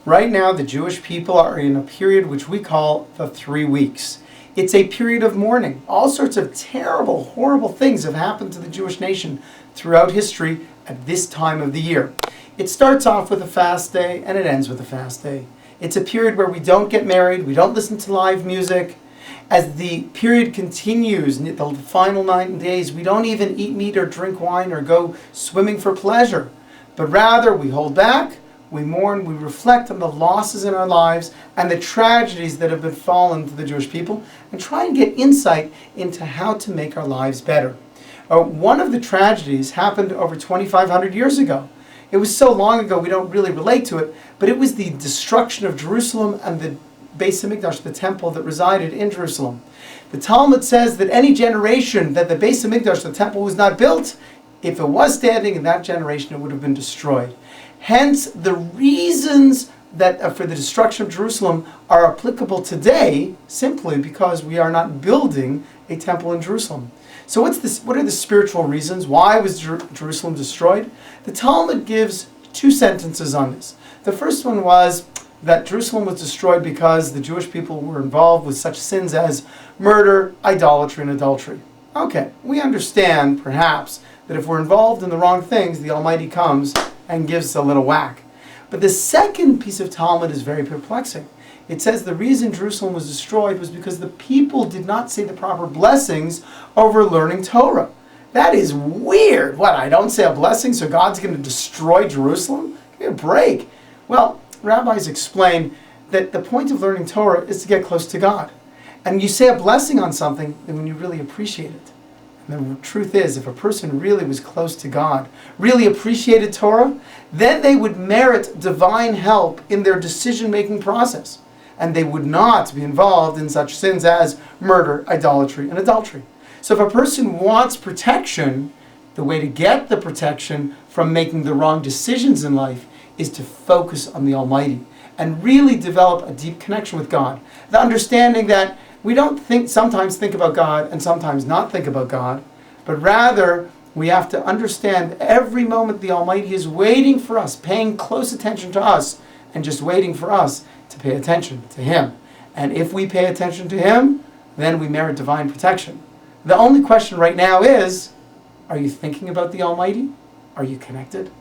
Right now, the Jewish people are in a period which we call the 3 weeks. It's a period of mourning. All sorts of terrible, horrible things have happened to the Jewish nation throughout history at this time of the year. It starts off with a fast day and it ends with a fast day. It's a period where we don't get married, we don't listen to live music. As the period continues, the final 9 days, we don't even eat meat or drink wine or go swimming for pleasure. But rather, we hold back, we mourn, we reflect on the losses in our lives and the tragedies that have befallen to the Jewish people and try and get insight into how to make our lives better. One of the tragedies happened over 2,500 years ago. It was so long ago we don't really relate to it, but it was the destruction of Jerusalem and the Beis Hamikdash, the temple that resided in Jerusalem. The Talmud says that any generation that the Beis Hamikdash, the temple, was not built, if it was standing in that generation, it would have been destroyed. Hence, the reasons that for the destruction of Jerusalem are applicable today simply because we are not building a temple in Jerusalem. So what are the spiritual reasons? Why was Jerusalem destroyed? The Talmud gives 2 sentences on this. The first one was that Jerusalem was destroyed because the Jewish people were involved with such sins as murder, idolatry, and adultery. Okay, we understand, perhaps, that if we're involved in the wrong things, the Almighty comes and gives a little whack. But the second piece of Talmud is very perplexing. It says the reason Jerusalem was destroyed was because the people did not say the proper blessings over learning Torah. That is weird. What, I don't say a blessing, so God's going to destroy Jerusalem? Give me a break. Well, rabbis explain that the point of learning Torah is to get close to God. And you say a blessing on something when you really appreciate it. And the truth is, if a person really was close to God, really appreciated Torah, then they would merit divine help in their decision-making process. And they would not be involved in such sins as murder, idolatry, and adultery. So if a person wants protection, the way to get the protection from making the wrong decisions in life is to focus on the Almighty and really develop a deep connection with God. The understanding that we don't sometimes think about God and sometimes not think about God, but rather we have to understand every moment the Almighty is waiting for us, paying close attention to us, and just waiting for us to pay attention to Him. And if we pay attention to Him, then we merit divine protection. The only question right now is, are you thinking about the Almighty? Are you connected?